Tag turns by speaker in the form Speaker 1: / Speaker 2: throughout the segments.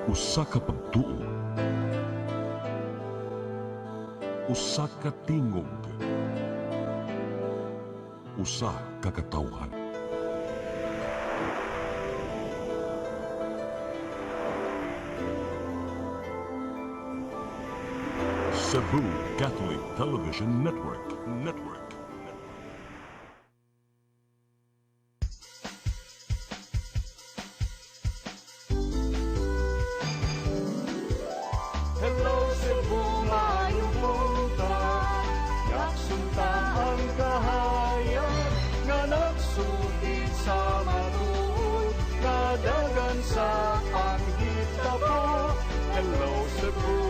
Speaker 1: Usa ka pagtuo, usa ka tingog, usa ka katawhan. Cebu Catholic Television Network.
Speaker 2: Hello Cebu, maayong buntag. Yaksunta ang kahayag nga nagsugid sa matuod, nadagan sa anghita po. Hello Cebu,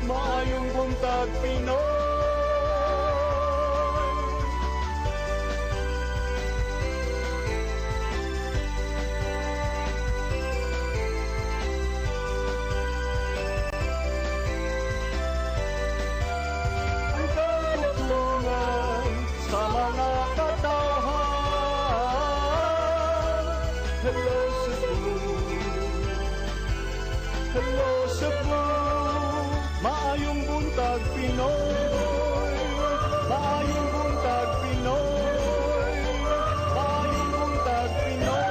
Speaker 2: maayong buntag Pinoy. Ang katutulungan sa mga katawhan. Hello Cebu, hello Cebu, maayong buntag Pinoy, maayong buntag Pinoy, maayong buntag Pinoy.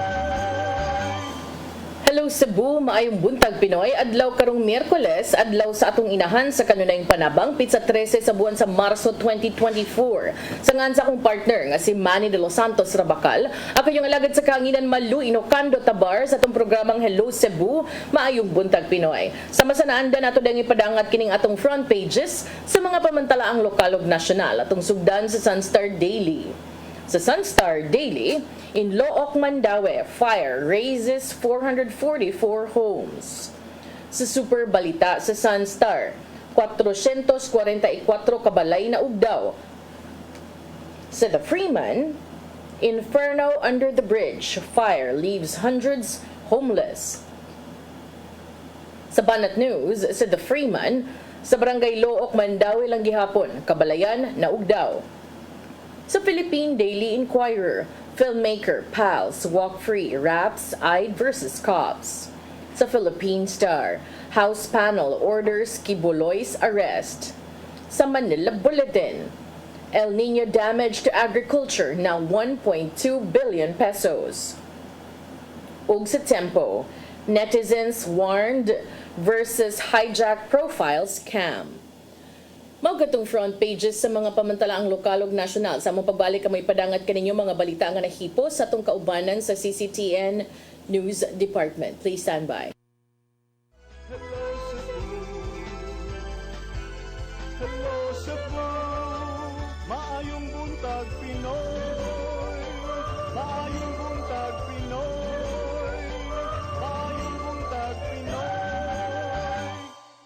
Speaker 3: Hello Cebu, maayong buntag Pinoy. Adlaw karong Miyerkules, adlaw sa atong inahan sa kanunayng panabang pitsa 13 sa buwan sa Marso 2024. Sa ngan sa akong partner nga si Manny de los Santos Rabacal, ako yung alagad sa kaanginan Malu Inocando Tabar sa atong programang Hello Cebu, maayong buntag Pinoy. Sa masanaanda nato dang ipadangat kining atong front pages sa mga pamantalaang lokal ug nasyonal atong sugdan sa Sunstar Daily. Sa Sunstar Daily, in Looc, Mandaue, fire raises 444 homes. Sa Super Balita sa Sunstar, 444 kabalay na ugdaw. Sa The Freeman, Inferno under the bridge, fire leaves hundreds homeless. Sa Banat News, sa The Freeman, sa Barangay Looc, Mandaue lang gihapon, kabalayan na ugdaw. Sa Philippine Daily Inquirer, filmmaker Pals walk free, raps Ide versus cops. Sa Philippine Star, House panel orders Kibuloy's arrest. Sa Manila Bulletin, El Nino damage to agriculture now 1.2 billion pesos. Ug sa Tempo, netizens warned versus hijack profile scam. Maugatong front pages sa mga pamantalaang lokal ug nasyonal. Sa among pagbalik ka may padangat kaninyo mga balita nga nahipo sa atong kaubanan sa CCTN News Department. Please stand by.
Speaker 2: Hello Cebu, hello Cebu, maayong buntag Pinoy, maayong buntag Pinoy, maayong buntag Pinoy.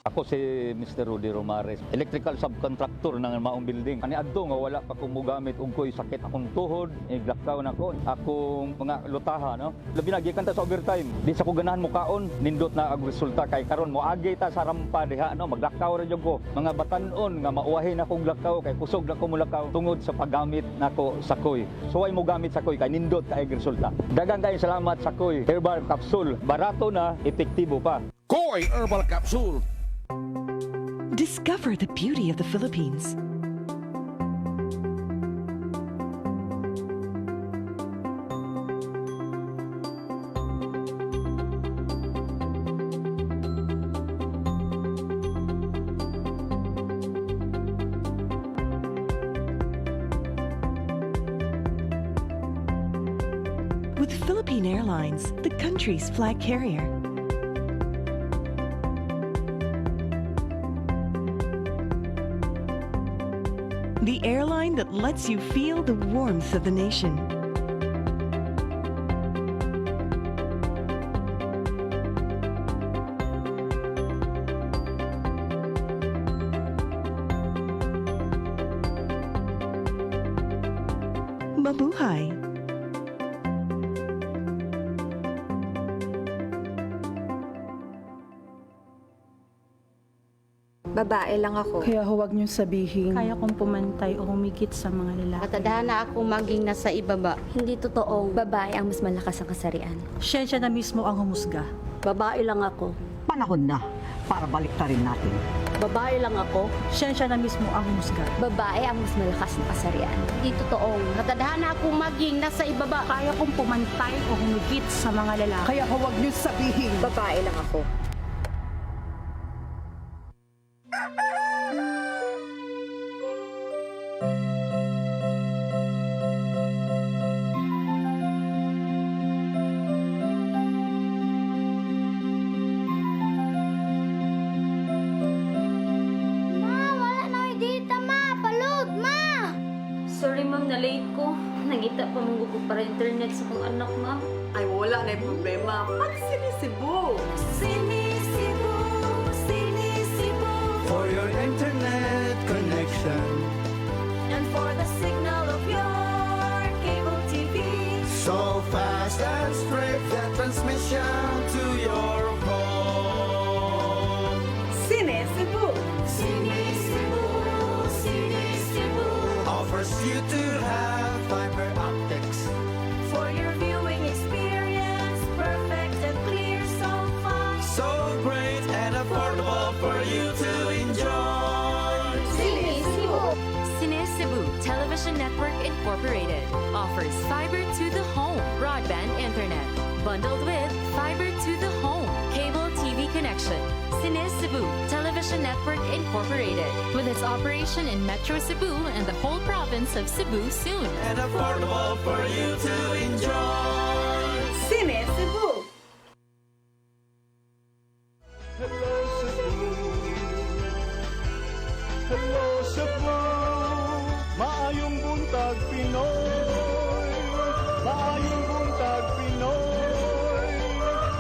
Speaker 4: Ako si Mr. Rudy Romares, electrical subcontractor ng maong building. Ani adto nga wala pa ko mogamit og ko'y sakit akong tuhod, iglakaw na ko. Akong mga lutaha, no. Labi na gikan ta sa overtime. Di sa ko ganahan mo kaon, nindot na ang resulta kay karon moagi ta sa rampa diha, no. Maglakaw ra jud ko. Mga batan-on nga mauwahin akong lakaw kay kusog na ko mulakaw tungod sa paggamit nako sa koy. So ay mo gamit sa koy kay nindot kay resulta. Daghang kayong salamat sa koy herbal capsule. Barato na, epektibo pa.
Speaker 5: Koy Herbal Capsule.
Speaker 6: Discover the beauty of the Philippines. With Philippine Airlines, the country's flag carrier. The airline that lets you feel the warmth of the nation. Mabuhay!
Speaker 7: Babae lang ako.
Speaker 8: Kaya huwag niyong sabihin.
Speaker 9: Kaya kong pumantay o humigit sa mga lalaki.
Speaker 10: Matadhana akong maging nasa ibaba.
Speaker 7: Hindi totoong babae ang mas malakas ang kasarian.
Speaker 9: Siyensya na mismo ang humusga.
Speaker 10: Babae lang ako.
Speaker 7: Panahon na para baliktarin natin.
Speaker 9: Babae lang ako, siya na mismo ang husga.
Speaker 10: Babae ang mas malakas na kasarian. Di totoong natadhana akong maging nasa ibaba.
Speaker 9: Kaya kong pumantay o humigit sa mga lalaki.
Speaker 7: Kaya huwag niyo sabihin,
Speaker 10: Babae lang ako.
Speaker 8: Sorry ma'am, na-late ko. Nagita pa mong gusto para internet sa kong anak ma'am.
Speaker 7: ay wala na yung problema. Pag sinisibo.
Speaker 6: Sinisibo, sinisibo,
Speaker 2: For your internet connection,
Speaker 6: and for the signal of your cable TV.
Speaker 2: so fast and straight, the transmission to your phone.
Speaker 6: Sinisibo, sinisibo, sinisibo,
Speaker 2: Offers you to have fiber optics.
Speaker 6: for your viewing experience, perfect and clear so fast.
Speaker 2: So great and affordable for you to enjoy.
Speaker 8: Cine Cebu Television Network Incorporated offers fiber to the home broadband internet bundled with fiber to the home cable TV connection. Cine Cebu Television Network Incorporated with its operation in Metro Cebu and the whole province of Cebu soon.
Speaker 2: And affordable for you to enjoy.
Speaker 6: Sinisibo.
Speaker 2: Hello Cebu, hello Cebu, maayong buntag Pinoy, maayong buntag Pinoy,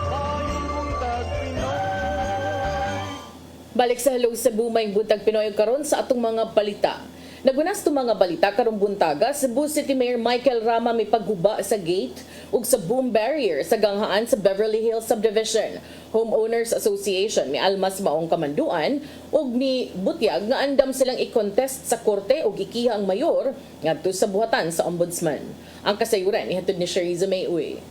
Speaker 2: maayong buntag Pinoy.
Speaker 3: Balik sa Hello Cebu, may buntag Pinoy karon sa atong mga balita. Nagunas itong mga balita karong buntaga, Cebu City Mayor Michael Rama may pagguba sa gate ug sa boom barrier sa ganghaan sa Beverly Hills Subdivision. Homeowners Association ni Almas Maong Kamanduan ug ni Butyag nga andam silang i-contest sa korte ug ikiha ang mayor ngadto sa buhatan sa ombudsman. Ang kasayuran ihatod ni Shariza Mayoy.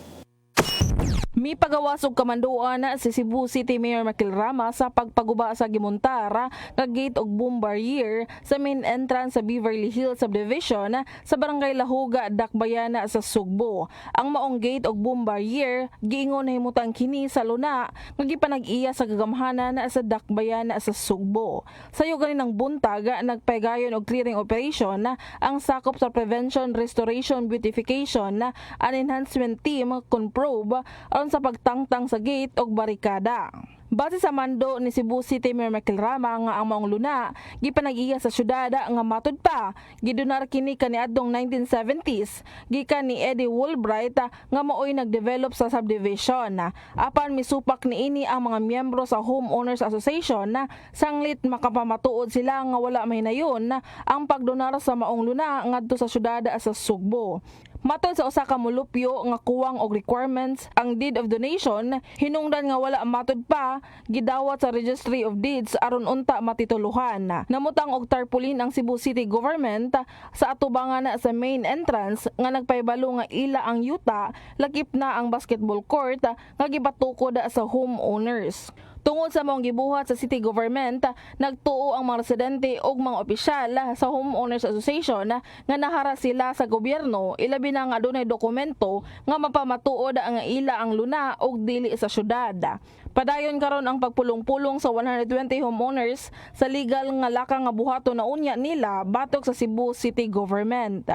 Speaker 11: Mi pagawas og kamanduan na si Cebu City Mayor Michael Rama sa pagpaguba sa gimuntara nga gate og boom barrier sa main entrance sa Beverly Hills Subdivision sa Barangay Lahuga, Dakbayana sa Sugbo. Ang maong gate og boom barrier giingon na himutang kini sa luna nga gipanag-iya sa gagamhanan sa Dakbayana sa Sugbo. Sayo ganinang buntag nagpaygayon og clearing operation ang sakop sa Prevention, Restoration, Beautification and Enhancement Team kon probe aron sa pagtangtang sa gate og barikada. Base sa mando ni Cebu City Mayor Michael Rama nga ang maong luna gipanag-iya sa syudad nga matud pa gidunar kini kaniadtong 1970s gikan ni Eddie Woolbright nga maoy nagdevelop sa subdivision. Apan misupak niini ang mga miyembro sa Homeowners Association sanglit makapamatuod sila nga wala mahinayon ang pagdonar sa maong luna ngadto sa syudad sa Sugbo. Matod sa usa ka mulupyo nga kuwang og requirements ang deed of donation, hinungdan nga wala matod pa gidawat sa Registry of Deeds aron unta matituluhan. Namutang og tarpaulin ang Cebu City Government sa atubangan sa main entrance nga nagpahibalo nga ila ang yuta lakip na ang basketball court nga gibatukod sa homeowners. Tungod sa maong gibuhat sa city government, nagtuo ang mga residente ug mga opisyal sa Homeowners Association nga nahara sila sa gobyerno ilabi na nga adunay dokumento nga mapamatuod ang ila ang luna ug dili sa syudad. Padayon karon ang pagpulong-pulong sa 120 homeowners sa legal nga laka nga buhaton na unya nila batok sa Cebu City Government.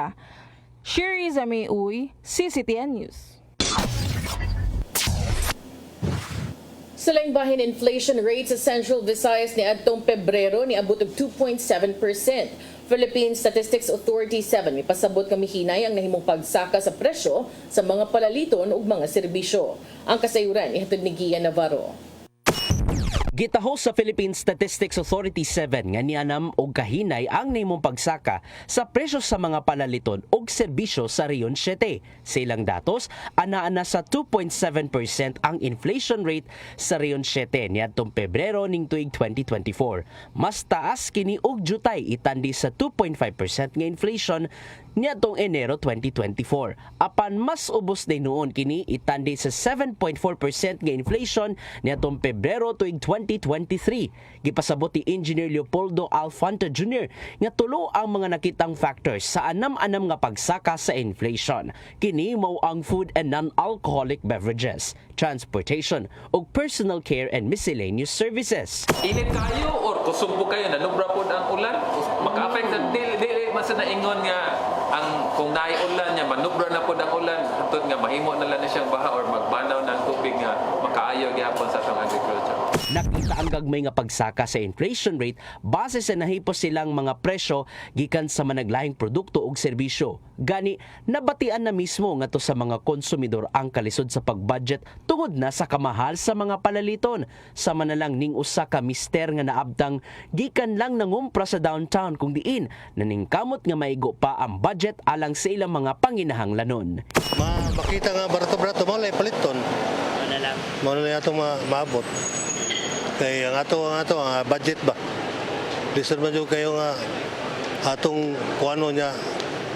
Speaker 11: Shariza Mayoy, CCTN News.
Speaker 3: Sa laing bahin, inflation rate sa Central Visayas ni adtong Pebrero ni abot og 2.7%. Philippine Statistics Authority 7 may pasabot nga mihinay ang nahimong pagsaka sa presyo sa mga palaliton ug mga serbisyo. Ang kasayuran ihatod ni Gia Navarro.
Speaker 12: Gitaho sa Philippine Statistics Authority 7 nga nianam og kahinay ang nimong pagsaka sa presyo sa mga palaliton ug serbisyo sa Rehiyon 7. Sa ilang datos, anaa na sa 2.7% ang inflation rate sa Rehiyon 7 niadtong Pebrero ning tuig 2024. Mas taas kini og jutay itandi sa 2.5% nga inflation niadtong Enero 2024. Apan mas ubos din noon kini itandi sa 7.4% nga inflation niadtong Pebrero tuig 2023. Gipasabot ni Engineer Leopoldo Alfanta Jr. nga tulo ang mga nakitang factors sa anam-anam nga pagsaka sa inflation. Kini mao ang food and non-alcoholic beverages, transportation ug personal care and miscellaneous services.
Speaker 13: Init kayo or kusumbo kayo nanubra pod ang ulan, maka-affect sa dili man sa naingon nga ang kung naay ulan niya manubra na pod ang ulan hantod nga mahimo na lang na siyang baha or magbanaw ng tubig nga makaayo gihapon sa atong agriculture.
Speaker 12: Nakita ang gagmay nga pagsaka sa inflation rate base sa nahipos silang mga presyo gikan sa managlahing produkto ug serbisyo. Gani nabatian na mismo ngadto sa mga konsumidor ang kalisod sa pagbudget tungod na sa kamahal sa mga palaliton. Sama na lang ning usa ka mister nga naabtang gikan lang nangumpra sa downtown kung diin naningkamot nga maigo pa ang budget alang sa ilang mga panginahanglanon.
Speaker 14: Makita nga barato-barato mo lay paliton. Ano lang? Mo na atong maabot. Kay ang ato ang budget ba. Lisod man jud kayo nga atong kuano niya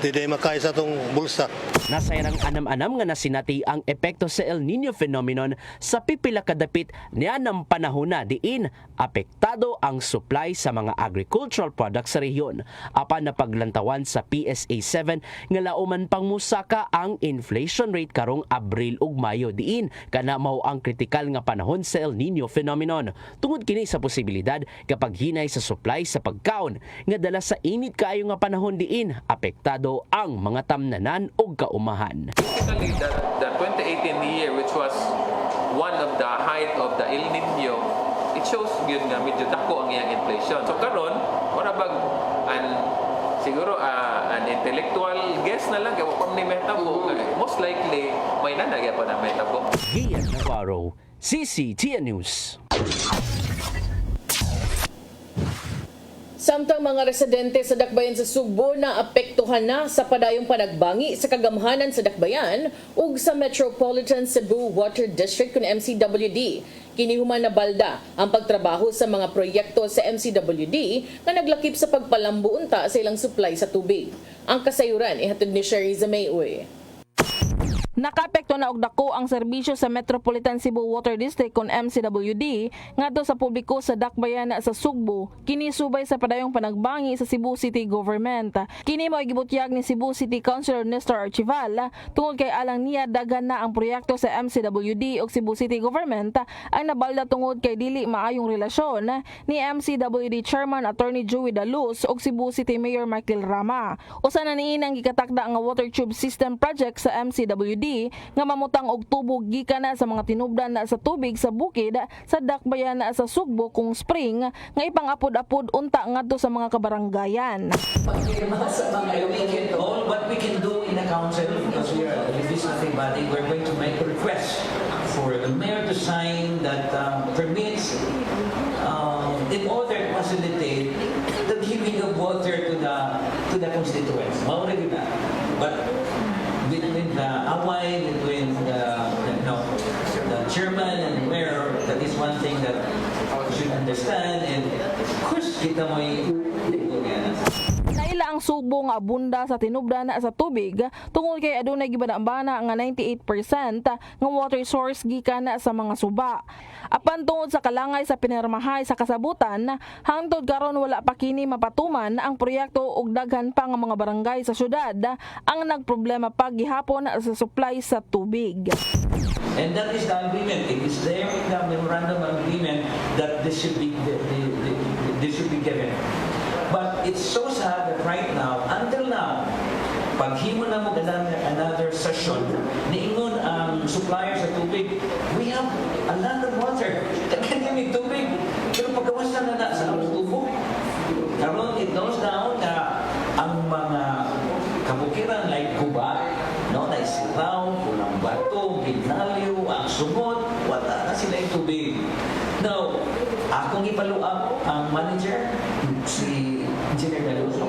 Speaker 14: di makay sa atong bulsa.
Speaker 12: Nasayarang anam-anam nga nasinati ang epekto sa El Nino phenomenon sa pipila kadapit nianang panahon na diin apektado ang supply sa mga agricultural products sa rehiyon. Apan na paglantawan sa PSA 7 nga lauman pang musaka ang inflation rate karong Abril ug Mayo diin kana mao ang kritikal nga panahon sa El Nino phenomenon. Tungod kini sa posibilidad kapag hinay sa supply sa pagkaon nga dala sa init kaayo nga panahon diin apektado ang mga tamnanan ug kaumahan.
Speaker 13: Basically, the 2018 year, which was one of the height of the El Nino, it shows yun nga medyo dako ang iyang inflation. So karon, wala bag siguro an intellectual guess na lang kay wa pa ni metabo. Most likely may nanagya pa na metabo.
Speaker 12: Gian Navarro, CCTN News.
Speaker 3: Samtang mga residente sa Dakbayan sa Sugbo na apektuhan na sa padayong panagbangi sa kagamhanan sa Dakbayan ug sa Metropolitan Cebu Water District kun MCWD. Kinihuman na balda ang pagtrabaho sa mga proyekto sa MCWD na naglakip sa pagpalambo unta sa ilang supply sa tubig. Ang kasayuran ihatod ni Sherry Zamay-Uy.
Speaker 11: Nakaapekto na og dako ang serbisyo sa Metropolitan Cebu Water District kon MCWD ngadto sa publiko sa Dakbayan sa Sugbo kini subay sa padayong panagbangi sa Cebu City Government. Kini mao gibutyag ni Cebu City Councilor Nestor Archival tungod kay alang niya daghan na ang proyekto sa MCWD ug Cebu City Government ang nabalda tungod kay dili maayong relasyon ni MCWD Chairman Attorney Joey Daluz ug Cebu City Mayor Michael Rama. Usa na niinang gikatakda nga water tube system project sa MCWD nga mamutang og tubo gikan na sa mga tinubdan na sa tubig sa bukid sa Dakbayan sa Sugbo kung spring nga ipangapod-apod unta ngadto sa mga kabaranggayan.
Speaker 15: All what we can do in the council, because we are a legislative body, we're going to make a request for the mayor to sign that permits in order to facilitate the giving of water to the constituents. Already that, but between the away, between the chairman and mayor, that is one thing that we should understand. And of course, kita mo
Speaker 11: Naila ang Sugbo nga abunda sa tinubdan na sa tubig tungod kay adunay gibana-bana nga 98% nga water source gikan na sa mga suba. Apan tungod sa kalangay sa pinirmahay sa kasabutan, hangtod karon wala pa kini mapatuman ang proyekto ug daghan pa nga mga barangay sa syudad ang nagproblema pa gihapon sa supply sa tubig.
Speaker 15: And that is the agreement. It is there in the memorandum agreement that this should be given. But it's so sad that right now, until now, pag himo na mo another session, niingon ang suppliers sa tubig, we have a lot of water. Kanya tubig. Pero pagkawas na sa tubo, karon it goes down na ang mga kabukiran like Guba, no, na Isilaw, Pulang Bato, Bignalyo, ang sumot, wala na sila yung tubig. Now, Among ipaluap ang manager, si Engineer Galuso.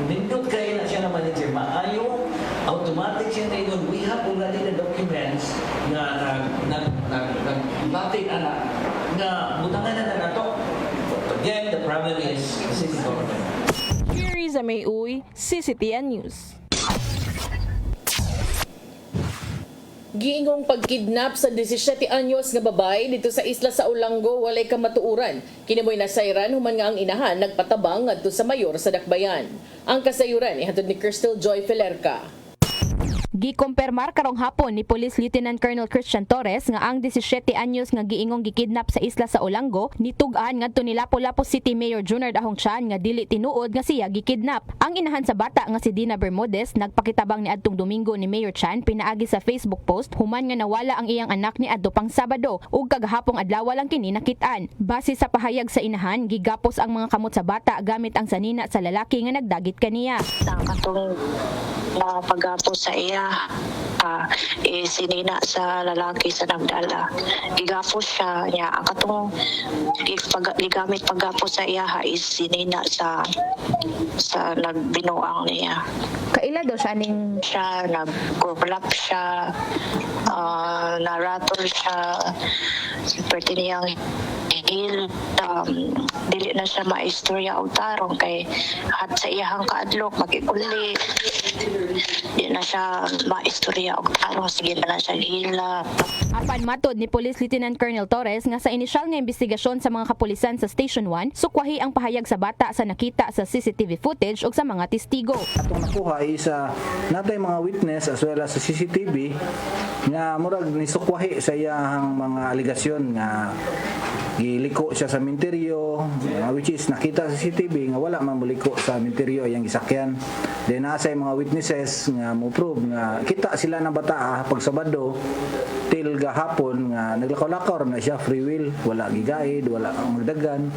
Speaker 15: Nindot kayo na siya na manager, maayo, automatic siya na yun. We have already the documents na nagbatid anak na butangan na nato. Again, the problem is the city government.
Speaker 11: Here is a May Uy, CCTN News.
Speaker 3: Giingong pagkidnap sa 17 anyos nga babay dito sa isla sa Olango walay kamatuuran. Kinamoy nasayran human nga ang inahan nagpatabang ngadto sa mayor sa Dakbayan. Ang kasayuran ihatod ni Crystal Joy Felerca.
Speaker 10: Gikumpirmar karong hapon ni Police Lieutenant Colonel Christian Torres nga ang 17 anyos nga giingong gikidnap sa isla sa Olango nitug-an ngadto ni Lapu-Lapu City Mayor Junard Ahongchan nga dili tinuod nga siya gikidnap. Ang inahan sa bata nga si Dina Bermudez nagpakitabang ni adtong Domingo ni Mayor Chan pinaagi sa Facebook post human nga nawala ang iyang anak ni adto pang Sabado ug kagahapong adlaw lang kini nakit-an. Base sa pahayag sa inahan, gigapos ang mga kamot sa bata gamit ang sanina sa lalaki nga nagdagit kaniya.
Speaker 16: Ang katong pagapos sa iya sinina sa lalaki sa nagdala. Gigapos siya niya. Ang katong gigamit paggapos sa iya is sinina sa nagbinuang niya.
Speaker 10: Kaila daw siya ning
Speaker 16: siya nag-overlap siya, naratol siya, pwede niyang dili na siya maistorya o tarong kay hat sa iyahang kaadlok makikuli di na siya maistorya o tarong sige na siya gila.
Speaker 10: Apan matod ni Police Lieutenant Colonel Torres nga sa inisyal nga investigasyon sa mga kapulisan sa Station 1 sukwahi ang pahayag sa bata sa nakita sa CCTV footage ug sa mga testigo.
Speaker 17: Atong nakuha is natay mga witness as well as sa CCTV nga murag nisukwahi sa iyang mga aligasyon nga giliko siya sa minteryo, which is nakita sa CCTV nga wala man muliko sa minteryo iyang gisakyan. Then nasa mga witnesses nga mo prove nga kita sila ng bata pag Sabado till gahapon nga naglakaw-lakaw na siya free will, wala gigaid, wala magdagan,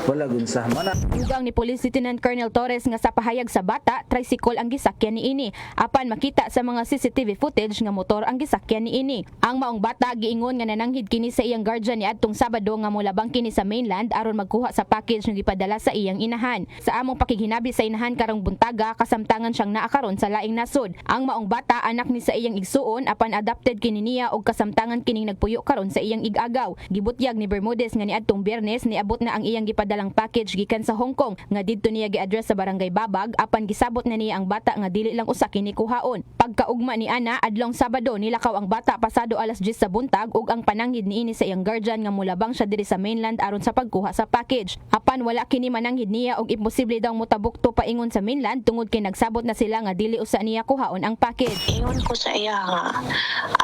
Speaker 17: wala gunsa man.
Speaker 10: Dugang ni Police Lieutenant Colonel Torres nga sa pahayag sa bata, tricycle ang gisakyan niini. Apan makita sa mga CCTV footage nga motor ang gisakyan niini. Ang maong bata giingon nga nananghid kini sa iyang guardian ni adtong Sabado nga molabang kini sa mainland aron magkuha sa package nga gipadala sa iyang inahan. Sa among pakighinabi sa inahan karong buntaga, kasamtangan siyang naa karon sa laing nasod. Ang maong bata anak ni sa iyang igsuon apan adopted kini niya og kasamtangan kining nagpuyo karon sa iyang igagaw. Gibutyag ni Bermudez nga niadtong Biyernes niabot na ang iyang gipadalang package gikan sa Hong Kong nga didto niya gi-address sa Barangay Babag apan gisabot na niya ang bata nga dili lang usa kini kuhaon. Pagkaugma ni ana adlong Sabado nilakaw ang bata pasado alas 10 sa buntag ug ang pananghid niini sa iyang guardian nga molabang siya diri sa mainland aron sa pagkuha sa package. Apan wala kini mananghid niya og imposible daw motabukto paingon sa mainland tungod kay nagsabot na sila nga dili usa niya kuhaon ang package.
Speaker 16: Ingon ko sa iya nga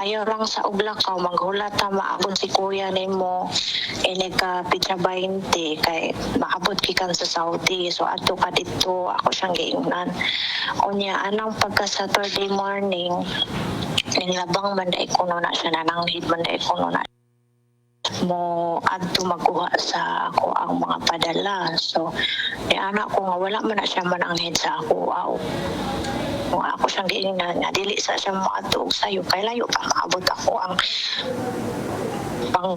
Speaker 16: ayaw lang sa Ublakaw maghulat ta maabot si kuya nimo ini ka pitsa 20 kay maabot gikan sa Saudi so adto ka dito ako siyang giingnan unya anang pagka Saturday morning nilabang man dai kuno na siya nananghid man dai kuno na mo adto magkuha sa ako ang mga padala so ni anak ko nga wala man na siya mananghid sa ako kung ako siyang giingnan nga dili sa siya maadto sayo kay layo pa maabot ako ang pang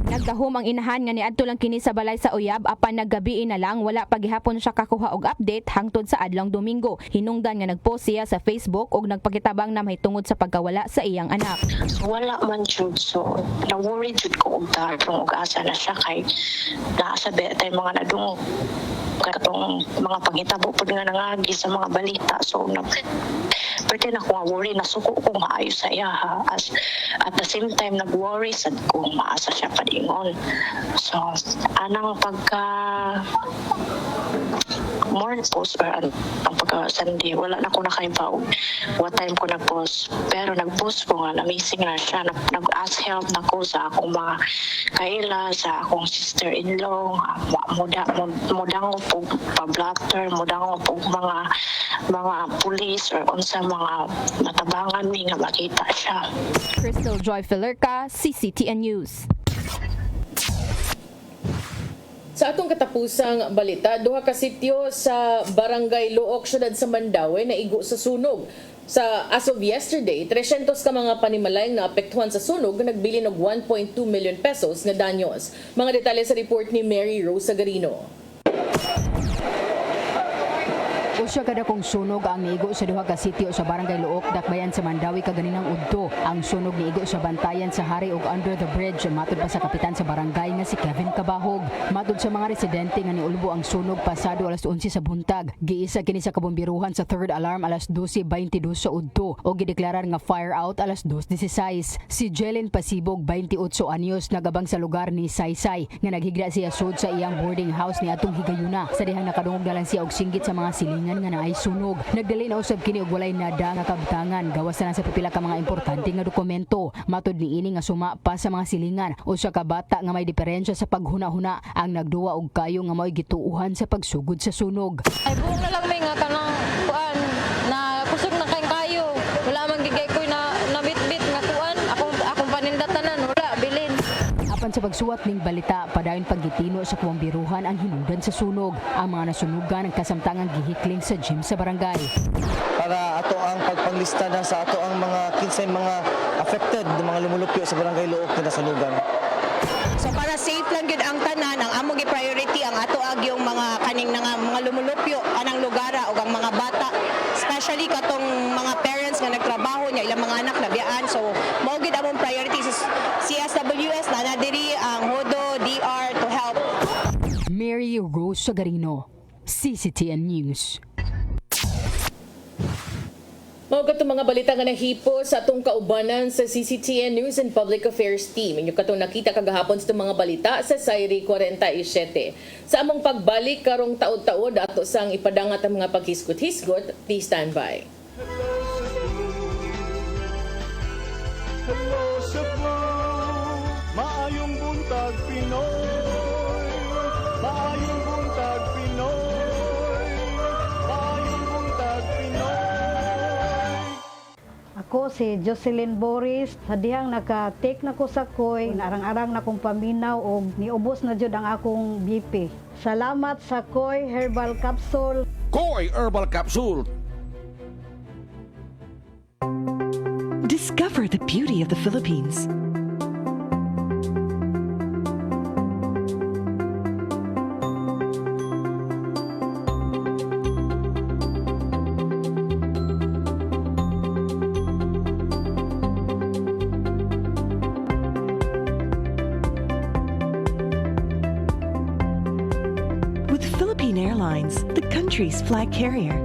Speaker 10: Nagdahom ang inahan nga niadto lang kini sa balay sa Uyab apan naggabi na lang wala pa gihapon siya kakuha og update hangtod sa adlong Domingo. Hinungdan nga nagpost siya sa Facebook og nagpakitabang na mahitungod sa pagkawala sa iyang anak.
Speaker 16: Wala man jud so na-worry jud ko og tarong og asa na siya kay nasa betay mga nadung katong mga panghitabo pud nga nangagi sa mga balita so pwede na ko worry na suko ko maayos sa iya as at the same time nag-worry sad ko maasa siya padingon so anang pagka morning post or ang pagka Sunday wala na ko nakaibaw what time ko nag-post pero nag-post ko nga na missing na siya nag-ask help na ko sa akong mga kaila sa akong sister-in-law mudang po pa-blatter mudang po mga pulis or unsa mga matabangan mi nga makita siya.
Speaker 10: Crystal Joy Felerca, CCTN News.
Speaker 3: Sa atong katapusang balita, duha ka sityo sa Barangay Luok, syudad sa Mandaue, naigo sa sunog. As of yesterday, 300 ka mga panimalay na apektuhan sa sunog na nagbili ng 1.2 million pesos na danyos. Mga detalye sa report ni Mary Rose Sagarino.
Speaker 10: Usya kada kong sunog ang niigo sa duha ka sitio sa Barangay Luok, Dakbayan sa Mandawi kaganinang udto. Ang sunog niigo sa bantayan sa Hari ug under the bridge matud pa sa kapitan sa barangay nga si Kevin Kabahog. Matud sa mga residente nga niulbo ang sunog pasado alas 11 sa buntag. Giisa kini sa kabombiruhan sa third alarm alas 12:22 sa udto o gideklarar nga fire out alas 2:16. Si Jelen Pasibog 28 anyos nagabang sa lugar ni Saysay nga naghigda siya sud sa iyang boarding house ni atong higayuna. Sa dihang nakadungog na lang siya og singgit sa mga silingan nga naay sunog. Nagdali na usab kini og walay nada nga kabtangan gawas na sa pipila ka mga importante nga dokumento. Matud ni ini nga suma pa sa mga silingan o sa kabata nga may diferensya sa paghuna-huna ang nagduwa og kayo nga mo'y gituuhan sa pagsugod sa sunog.
Speaker 18: Ay buong na lang may nga kanang kuan na kusog na kayong kayo. Wala man gigay ko na nabitbit nga kuan. Akong panindatanan wala bilin.
Speaker 10: Apan sa pagsuwat ning balita, padayon paggitino sa kuwambiruhan ang hinungdan sa sunog. Ang mga nasunugan ang kasamtangang gihikling sa gym sa barangay.
Speaker 19: Para ato ang pagpanglista na sa ato ang mga kinsay mga affected ng mga lumulupyo sa barangay Luok na nasunugan.
Speaker 20: So para safe lang gid ang tanan, ang among priority ang ato yung mga kaning mga lumulupyo anang lugara ug ang mga bata, especially katong mga parents nga nagtrabaho nya ilang mga anak nabiyaan. So mao gid among priority sa CSWS na diri ang HODO DR to help.
Speaker 10: Mary Rose Sagarino, CCTN News.
Speaker 3: Mao katong mga balita nga nahipo sa atong kaubanan sa CCTN News and Public Affairs Team. Inyo katong nakita kagahapon sa mga balita sa Sayri 47. Sa among pagbalik karong taod-taod ato sang ipadangat ang mga paghisgot-hisgot, please stand by.
Speaker 2: Hello Cebu, maayong buntag Pinoy. Maayong buntag Pinoy. Maayong buntag Pinoy.
Speaker 9: Ako si Jocelyn Boris, sa dihang naka-take na ko sa koy, narang-arang na kong paminaw o niubos na jud ang akong BP. Salamat sa Koy Herbal Capsule.
Speaker 5: Koy Herbal Capsule.
Speaker 21: Discover the beauty of the Philippines. With Philippine Airlines, the country's flag carrier.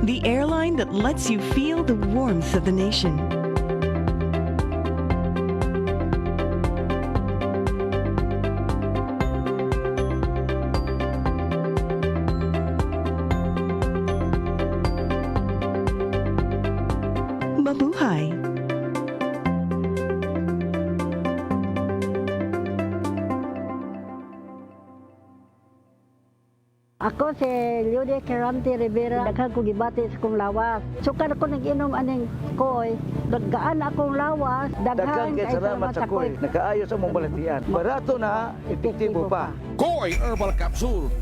Speaker 21: The airline that lets you feel the warmth of the nation. Mabuhay!
Speaker 9: Ako si Lude Carante Rivera, daghang ko gibati sa kong lawas. Sukad ako nag-inom aning koy, gaan akong lawas, daghang kay salamat sa koy.
Speaker 19: Nakaayos ang mong balatian. Barato na, epektibo pa.
Speaker 5: Koy Herbal Capsule.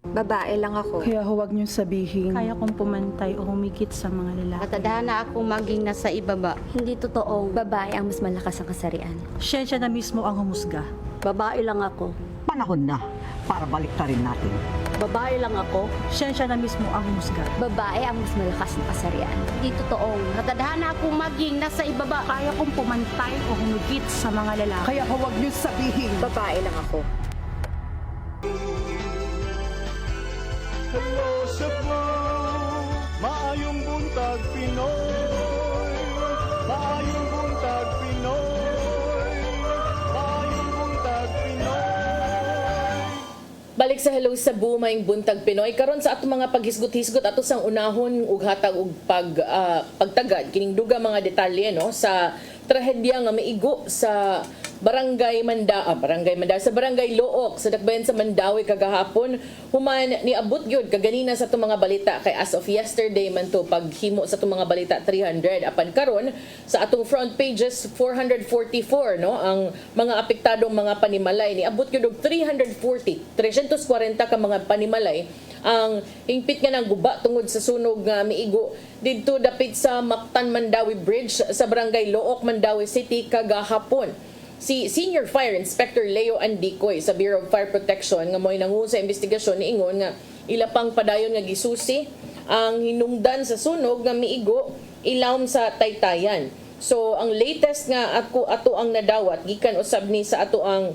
Speaker 22: Babae lang ako.
Speaker 9: Kaya huwag niyong sabihin. Kaya kong pumantay o humigit sa mga lalaki.
Speaker 22: Matadhana akong maging nasa ibaba.
Speaker 8: Hindi totoong babae ang mas malakas ang kasarian.
Speaker 9: Siyensya na mismo ang humusga.
Speaker 22: Babae lang ako.
Speaker 23: Panahon na para baliktarin natin.
Speaker 22: Babae lang ako.
Speaker 9: Siyensya na mismo ang humusga.
Speaker 8: Babae ang mas malakas ang kasarian. Hindi totoong
Speaker 22: Matadhana akong maging nasa ibaba.
Speaker 9: Kaya kong pumantay o humigit sa mga lalaki.
Speaker 23: Kaya huwag niyo sabihin.
Speaker 22: Babae lang ako.
Speaker 2: Hello Cebu, maayong buntag Pinoy. Maayong buntag Pinoy. Maayong buntag Pinoy.
Speaker 3: Balik sa Hello Cebu, maayong buntag Pinoy. Karon sa ato mga paghisgot-hisgot ato sang unahon ug hatag ug pagtagad kining duga mga detalye no sa trahedya nga maigo sa Barangay Look sa dakbayan sa Mandawi kagahapon. Human niabot gyud kaganina sa itong mga balita kay as of yesterday man to paghimo sa itong mga balita 300 apan karon sa atong front pages 444 no ang mga apektadong mga panimalay niabot gyud og 340 ka mga panimalay ang hingpit nga ng guba tungod sa sunog nga miigo didto dapit sa Mactan Mandawi Bridge sa Barangay Look, Mandawi City kagahapon. Si Senior Fire Inspector Leo Andicoy sa Bureau of Fire Protection nga mo'y nangu sa investigasyon niingon nga ilapang padayon nga gisusi ang hinungdan sa sunog nga miigo ilawom sa Taytayan. So ang latest nga ato ang nadawat gikan usab ni sa ato ang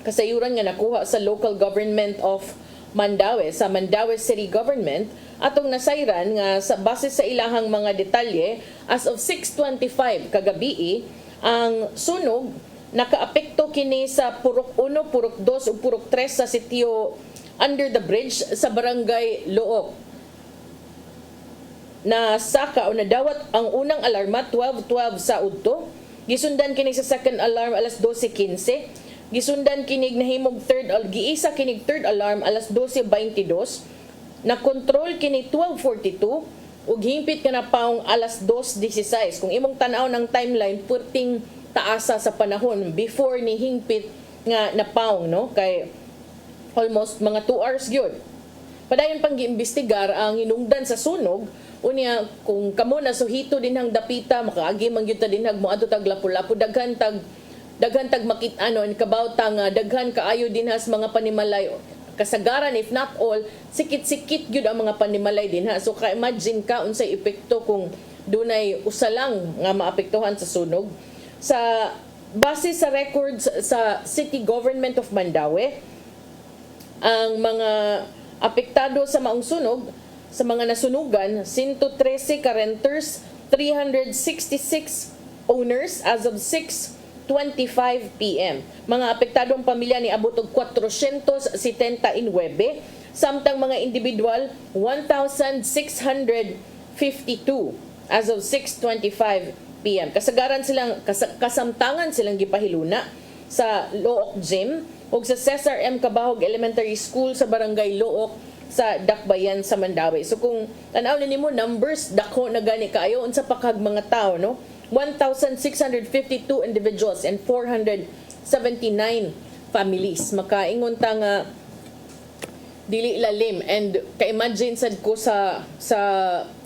Speaker 3: kasayuran nga nakuha sa local government of Mandawi sa Mandawi City Government atong nasayran nga sa base sa ilahang mga detalye as of 6:25 kagabi ang sunog nakaapekto kini sa Purok 1, Purok 2 ug Purok 3 sa sitio under the bridge sa Barangay Look. Nasaka o nadawat ang unang alarma 12:12 sa udto. Gisundan kini sa second alarm alas 12:15. Gisundan kinig nahimog giisa kinig third alarm alas 12:22. Na-control kini 12:42 ug himpit ka na paong alas 2:16. Kung imong tan-aw ng timeline purting taasa sa panahon before ni hingpit nga napaong no kay almost mga 2 hours gyud. Padayon pang giimbestigar ang hinungdan sa sunog unya kung kamo na suhito dinhang dapita makaagi man gyud ta dinhag moadto tag lapu-lapu daghan tag makit-anon kabawta nga daghan kaayo dinhas mga panimalay kasagaran if not all sikit-sikit gyud ang mga panimalay dinha. So ka-imagine ka unsay epekto kung dunay usa lang nga maapektuhan sa sunog. Sa base sa records sa City Government of Mandawi, ang mga apektado sa maong sunog sa mga nasunugan 113 ka renters, 366 owners as of 6:25 PM. Mga apektadong pamilya ni abot og 479, samtang mga individual 1,652 as of 6:25 PM. Kasamtangan silang gipahiluna sa Look Gym ug sa Cesar M. Cabahog Elementary School sa Barangay Look sa Dakbayan sa Mandawi. So kung tanaw na nimo numbers dako na gani kaayo unsa pa kag mga tawo no 1,652 individuals and 479 families. Makaingon ta nga dili lalim and ka-imagine sad ko sa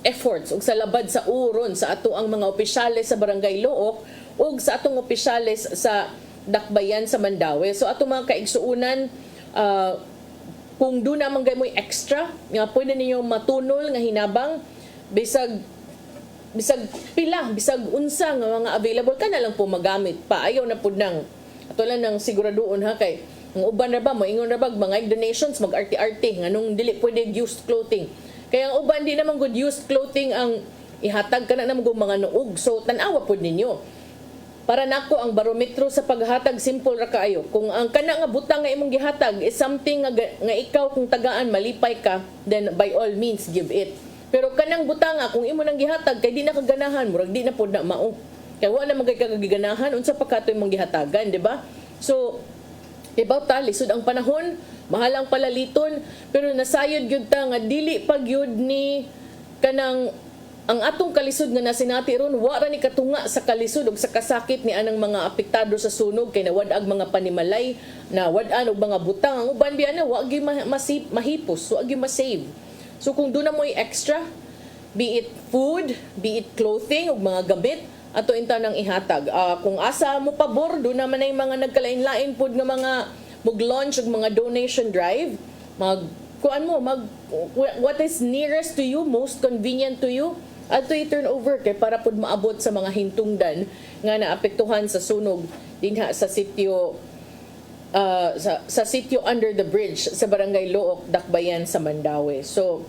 Speaker 3: efforts ug sa labad sa uron sa ato ang mga opisyales sa Barangay Look ug sa atong opisyales sa Dakbayan sa Mandawi. So ato mga kaigsuunan kung doon naman gay mo'y extra nga pwede ninyo matunol nga hinabang bisag unsa nga mga available ka na lang po magamit pa ayaw na pud nang ato lang nang siguraduon ha kay ang uban ra ba moingon ra ba mga donations mag-arte-arte nganong dili pwede used clothing kaya ang uban di naman good used clothing ang ihatag kana namang mga nuog so tan-awa pud ninyo para nako ang barometro sa paghatag simple ra kaayo kung ang kana nga butang nga imong gihatag is something nga ikaw kung tagaan malipay ka then by all means give it pero kanang butanga kung imo nang gihatag kay di na kaganahan murag di na pud na mao kay wala man kay kagiganahan unsa pa katoy imong gihatagan di ba so ibaw ta lisod ang panahon mahalang palaliton pero nasayod gyud ta nga dili pa gyud ni kanang ang atong kalisod nga nasinati ron wala ni katunga sa kalisod ug sa kasakit ni anang mga apektado sa sunog kay nawad-ag mga panimalay na wad-an og mga butang ang uban biya na wa gyud mahipos wa gyud ma-save. So kung doon na mo extra, be it food, be it clothing, o mga gamit, ato inta nang ihatag. Kung asa mo pabor, doon naman ay mga nagkalain-lain po nga mga mag-launch og mga donation drive, what is nearest to you, most convenient to you, ato i-turn over kay para pud maabot sa mga hintungdan nga naapektuhan sa sunog dinha sa sitio sa sitio under the bridge sa Barangay Look, Dakbayan sa Mandawi. So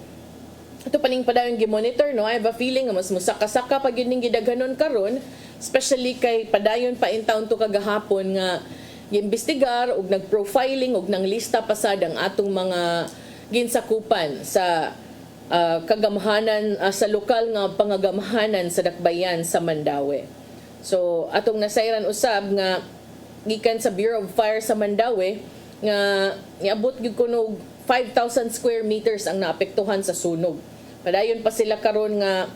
Speaker 3: ito paning padayon gi-monitor no. I have a feeling mas musaka-saka pag yun ning gidaghanon karon, especially kay padayon pa in town to kagahapon nga giimbestigar og nag-profiling og nang lista pasad ang atong mga ginsakupan sa kagamhanan sa lokal nga pangagamhanan sa Dakbayan sa Mandawi. So atong nasayran usab nga gikan sa Bureau of Fire sa Mandaue nga niabot gyud kuno 5,000 square meters ang naapektuhan sa sunog. Padayon pa sila karon nga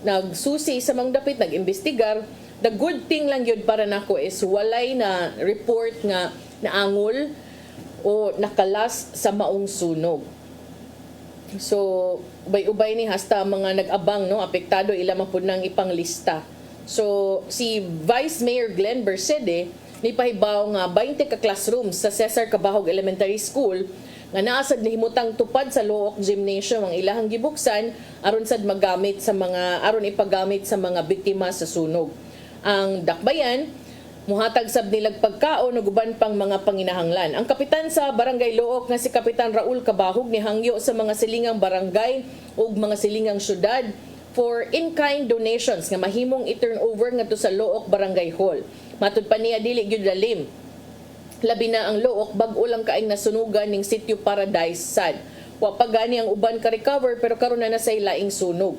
Speaker 3: nagsusi sa mga dapit, nag-imbestigar. The good thing lang yun para nako is walay na report nga naangol o nakalas sa maong sunog. So, ubay-ubay ni hasta mga nag-abang, no, apektado ila mapud nang ipanglista. So, si Vice Mayor Glenn Bersede ni pahibaw nga 20 ka classrooms sa Cesar Cabahog Elementary School nga naasad ni himutang tupad sa Look Gymnasium ang ilahang gibuksan aron sad magamit sa mga ipagamit sa mga biktima sa sunog. Ang dakbayan muhatag sab nilag pagkaon ug uban pang mga panginahanglan. Ang kapitan sa Barangay Look nga si Kapitan Raul Cabahog ni hangyo sa mga silingang barangay ug mga silingang syudad for in-kind donations nga mahimong i-turn over ngadto sa Look Barangay Hall. Matud pa niya dili gyud lalim. Labi na ang Look bag-o lang kaayong nasunugan ning Sitio Paradise sad. Wa pa gani ang uban ka recover pero karon na sa laing sunog.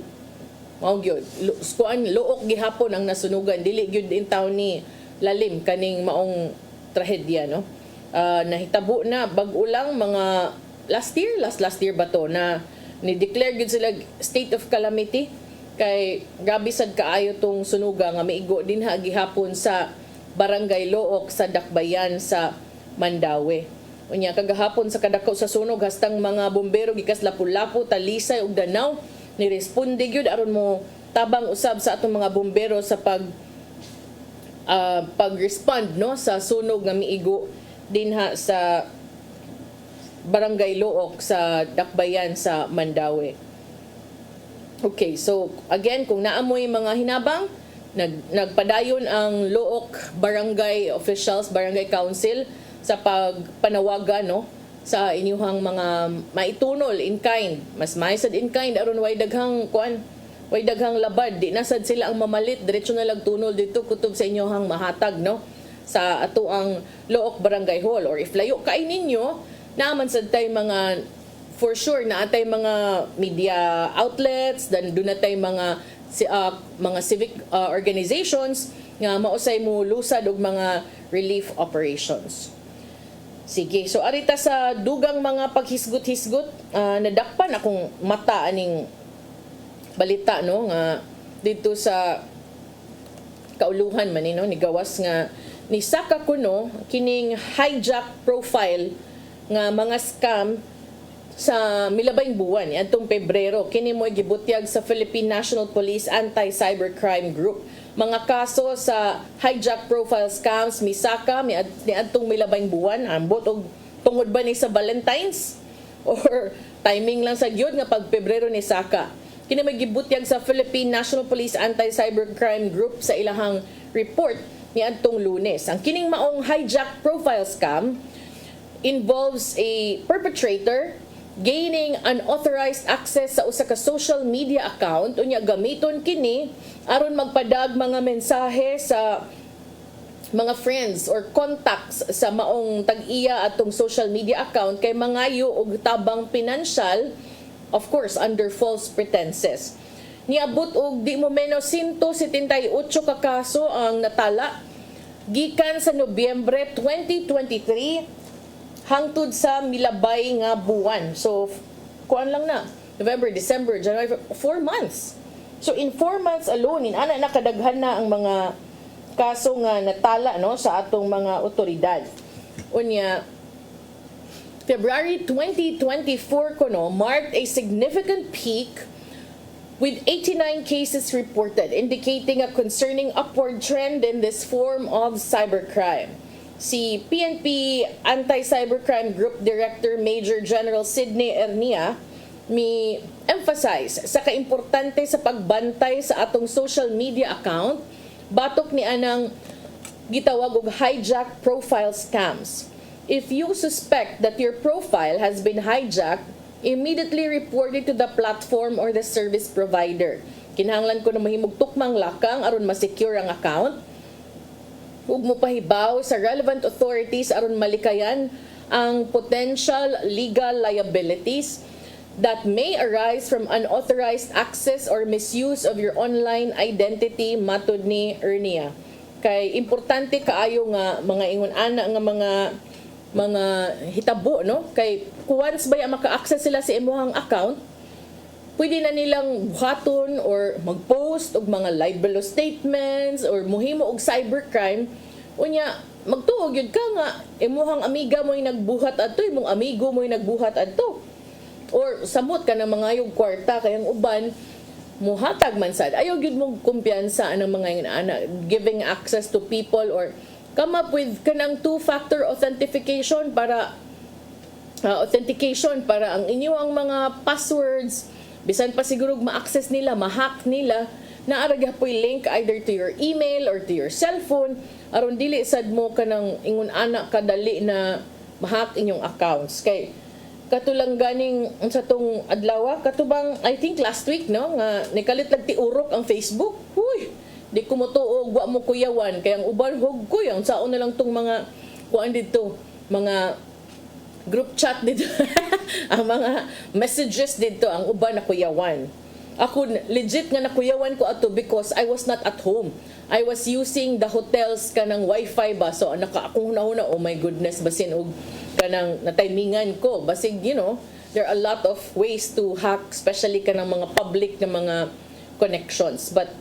Speaker 3: Mao gyud. Kuan Look gihapon ang nasunugan dili gyud in town ni lalim kaning maong trahedya, no. Nahitabo na bag-o lang mga last year ba to na ni-declare gyud sila state of calamity kay grabe sad kaayo tong sunuga nga miigo dinha gihapon sa Barangay Look sa Dakbayan sa Mandaue. Unya kagahapon sa kadako sa sunog hastang mga bombero gikas Lapu-Lapu, Talisay ug Danau ni responde gyud aron mo tabang usab sa atong mga bombero sa pag-respond, no, sa sunog nga miigo dinha sa Barangay Look sa Dakbayan sa Mandaue. Okay, so again, kung naamoy mga hinabang, nagpadayon ang Look Barangay officials, Barangay Council sa pagpanawagan, no, sa inyuhang mga maitunol in kind. Mas maisad in kind aron way daghang labad, di nasad sila ang mamalit, diretso na lang tunol dito kutob sa inyohang mahatag, no, sa ato ang Look Barangay Hall. Or if layo kay ninyo, naaman sad tay mga for sure na atay mga media outlets, dan doon natay mga civic organizations nga mausay mo lusad og mga relief operations. Sige, so arita sa dugang mga paghisgot-hisgot, nadakpan akong mata aning balita, no, nga dito sa kauluhan man ni gawas nga ni saka kuno kining hijack profile nga mga scam sa milabayng buwan adtong Pebrero. Kini mo gibutyag sa Philippine National Police Anti-Cybercrime Group. Mga kaso sa hijack profile scams misaka ni adtong milabayng buwan, ambot og tungod ba ni sa Valentine's or timing lang sa gyud nga pag Pebrero ni saka. Kini may gibutyag sa Philippine National Police Anti-Cybercrime Group sa ilahang report ni adtong Lunes. Ang kining maong hijack profile scam involves a perpetrator gaining unauthorized access sa usa ka social media account unya gamiton kini aron magpadag mga mensahe sa mga friends or contacts sa maong tag-iya atong social media account kay mangayo og tabang pinansyal, of course under false pretenses. Niabot og di mo menos 178 ka kaso ang natala gikan sa Nobyembre 2023 hangtod sa milabay nga buwan. So, kuan lang na. November, December, January, 4 months. So, in 4 months alone, nakadaghan na ang mga kaso nga natala, no, sa atong mga otoridad. Unya, February 2024 kuno marked a significant peak with 89 cases reported, indicating a concerning upward trend in this form of cybercrime. Si PNP Anti-Cybercrime Group Director Major General Sidney Ernia mi emphasize sa kaimportante sa pagbantay sa atong social media account batok ni anang gitawag og hijack profile scams. If you suspect that your profile has been hijacked, immediately report it to the platform or the service provider. Kinahanglan ko na mahimog tukmang lakang aron ma-secure ang account. Ug mo pahibaw sa relevant authorities aron malikayan ang potential legal liabilities that may arise from unauthorized access or misuse of your online identity, matud ni Ernia. kay importante kaayo nga mga ingon ana nga mga hitabo, no? Kay once ba maka-access sila sa imuhang account, pwede na nilang buhaton or mag-post og mga libel statements or muhimo og cybercrime. Unya, magtuog yun ka nga, imuhang amiga mo'y nagbuhat adto, imong amigo mo'y nagbuhat adto. Or samot ka ng mga yung kwarta, kayang uban, muhatag man sad. Ayaw yun mong kumpiyansa ng mga anak, giving access to people or come up with kanang two-factor authentication para ang inyong mga passwords, bisan pa siguro ma-access nila, ma-hack nila, naaragya po'y link either to your email or to your cellphone, aron dili sad mo kanang ingon anak kadali na ma-hack inyong accounts. Kay katulang ganing sa tong adlaw, katubang I think last week, no, nga nikalit lang ti urok ang Facebook. Huy, di ko mo tuog, wa mo kuyawan, kaya ang uban hug ko yang saon na lang tong mga kuan dito, mga group chat dito, ang mga messages dito, ang uban na kuyawan. Ako legit nga nakuyawan ko ato because I was not at home. I was using the hotels kanang wifi ba, so akong hunahuna, oh my goodness, basin og kanang natimingan ko, basig, you know, there are a lot of ways to hack, especially kanang mga public na mga connections. But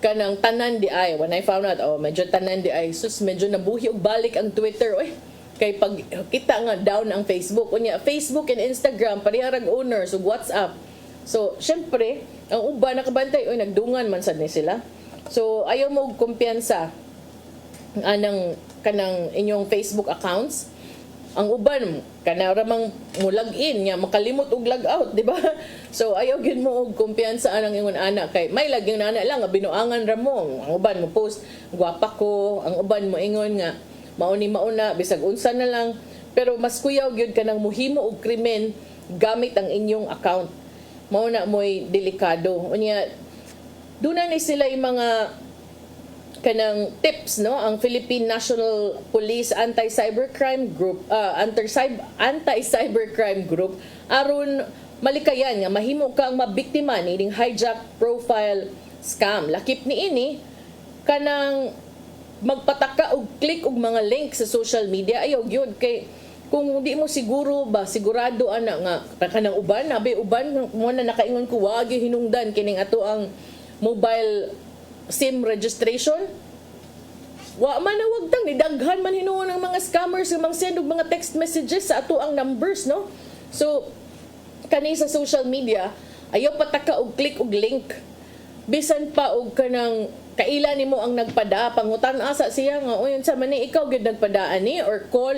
Speaker 3: kanang tanan di ay, when I found out, medyo tanan di ay, sus, medyo nabuhi og balik ang Twitter, kay pag kita nga down ang Facebook, unya Facebook and Instagram parehang owners ug WhatsApp. So syempre ang uban nakabantay, nagdungan man sad ni sila. So ayaw mo og kumpiyansa anang kanang inyong Facebook accounts. Ang uban kanaramang mo login nga makalimot og log out, di ba? So ayaw gyud mo og kumpiyansa anang ingon ana kay may lagyang nana lang nga binuangan ra mo. Ang uban mo post gwapa ko, ang uban mo ingon nga mauna bisag unsa na lang, pero mas kuyaw gyud kanang muhimo og krimen gamit ang inyong account. Mao na mo'y delikado. Unya duna ni sila yung mga kanang tips, no, ang Philippine National Police Anti-Cybercrime Group, Anti-Cybercrime Group aron malikayan nga mahimo kang mabiktima nining hijack profile scam. Lakip ni ini kanang magpataka og click og mga link sa social media, ayaw gyud kay kung hindi mo sigurado ana nga kanang uban mo na nakaingon ko wag hinungdan kining ato ang mobile SIM registration. Wa man wag tang nidaghan man hinuon ng mga scammers nga mang-send og mga text messages sa ato ang numbers, no? So kani sa social media ayaw pataka og click og link. Bisan pa og kanang kaila nimo ang nagpada, pangutan asa siya nga uyon sa man ni ikaw gyud nagpadaan ni or call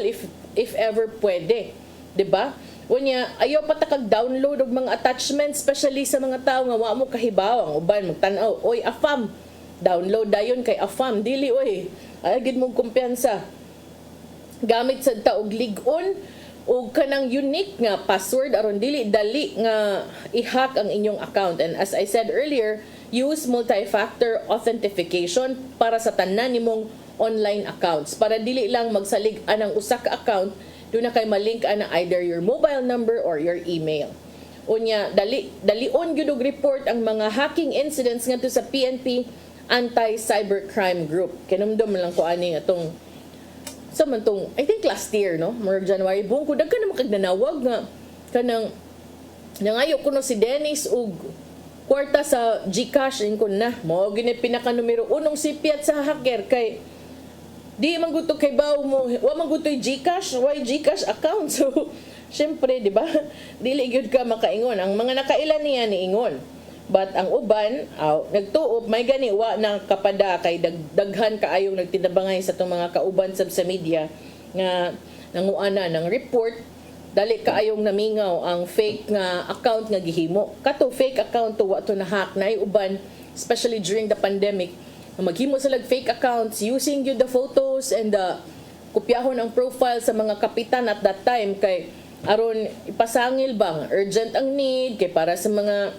Speaker 3: if ever pwede, di ba? Unya ayaw patakag download og mga attachments, especially sa mga tao nga wa mo kahibaw, ang uban magtan-aw, oy afam, download dayon kay afam, dili oy, ay gid mong kumpiyansa. Gamit sad ta og lig-on og kanang unique nga password aron dili dali nga i-hack ang inyong account. And as I said earlier, use multi-factor authentication para sa tanan nimong online accounts para dili lang magsalig anang usa ka account do na kay malink ana either your mobile number or your email. Unya dalion gyud og report ang mga hacking incidents ngadto sa PNP Anti-Cybercrime Group. Kinumdum lang ko ani atong sa man tong I think last year, no, murag January buong ko daghan na makagnanawag nga kanang nangayo kuno si Dennis og kwarta sa GCash in kun na mo gini pinaka numero 1 sipiat sa hacker kay di man gusto kay baw mo wa man gusto GCash, why GCash account. So syempre di ba dili gyud ka makaingon ang mga nakailan niya niingon, but ang uban nagtuop may gani wa na kapada kay daghan kaayong nagtinabangay sa tong mga kauban sa media nga nanguana ng report dali kaayong namingaw ang fake nga account nga gihimo. Kato fake account to wa to na hack na uban, especially during the pandemic. Maghimo sila fake accounts using the photos and the kopyahon ang profile sa mga kapitan at that time kay aron ipasangil bang urgent ang need kay para sa mga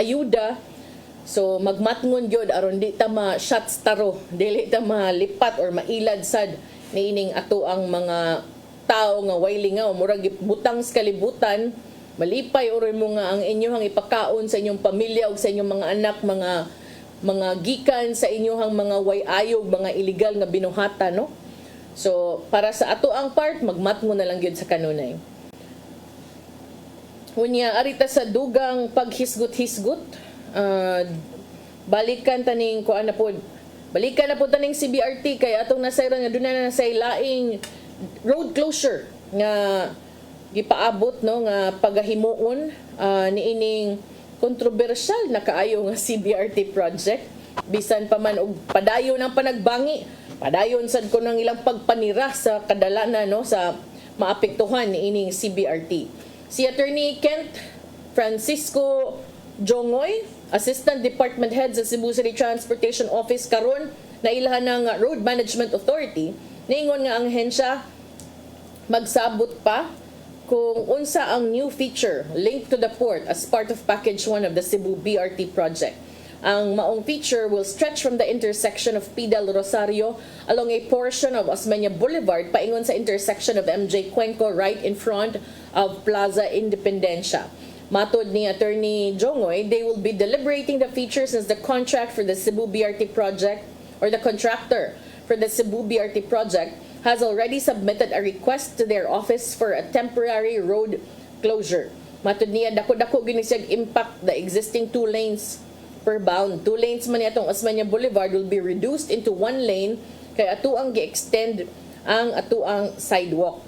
Speaker 3: ayuda. So magmatngon gyud aron di ta ma-shots taro, dili ta malipat or mailad sad niining ato ang mga tao nga way lingaw, murag butang sa kalibutan, malipay oron mo nga ang inyong ipakaon sa inyong pamilya o sa inyong mga anak, mga mga gikan sa inyohang mga way-ayog, mga illegal nga binuhata, no? So, para sa ato ang part, magmat mo na lang yun sa kanunay. Unya, arita sa dugang paghisgot-hisgot, balikan taning balikan na po taning CBRT kay atong nasayran nga doon na nasay laing road closure nga gipaabot, no, nga pagahimuon niining kontrobersyal na kaayo nga CBRT project. Bisan pa man og padayon ang panagbangi, padayon sad ko ng ilang pagpanira sa kadalanan, no, sa maapektuhan niining CBRT. Si Attorney Kent Francisco Jongoy, Assistant Department Head sa Cebu City Transportation Office karon na ilahan ng Road Management Authority, niingon nga ang hensya magsabot pa kung unsa ang new feature linked to the port as part of Package 1 of the Cebu BRT project. Ang maong feature will stretch from the intersection of Pidal Rosario along a portion of Osmeña Boulevard paingon sa intersection of MJ Cuenco right in front of Plaza Independencia. Matod ni Attorney Jongoy, they will be deliberating the feature since the contract for the Cebu BRT project or the contractor for the Cebu BRT project has already submitted a request to their office for a temporary road closure. Matod niya, dako-dako ginisig impact the existing 2 lanes per bound. 2 lanes man itong Osmeña Boulevard will be reduced into 1 lane kay ato ang gi-extend ang ato ang sidewalk.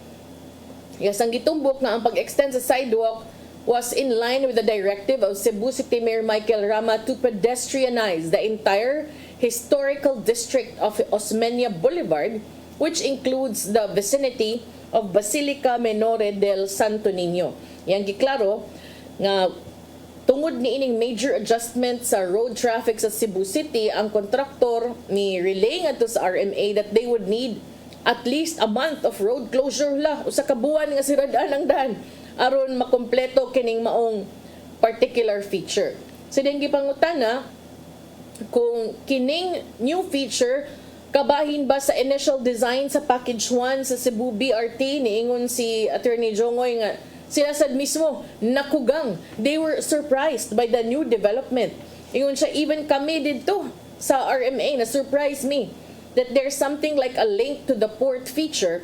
Speaker 3: Yes, ang gitumbok nga ang pag-extend sa sidewalk was in line with the directive of Cebu City Mayor Michael Rama to pedestrianize the entire historical district of Osmeña Boulevard, which includes the vicinity of Basilica Menore del Santo Niño. Yang giklaro nga tungod ni ining major adjustment sa road traffic sa Cebu City, ang kontraktor ni relay nga to sa RMA that they would need at least a month of road closure la, usa ka buwan nga siradaan ang daan aron makompleto kining maong particular feature. So din gipangutana kung kining new feature kabahin ba sa initial design sa Package 1 sa Cebu BRT, niingon si Attorney Jongoy nga sila sad mismo nakugang. They were surprised by the new development. Ingon siya, even kami dito sa RMA na surprise me that there's something like a link to the port feature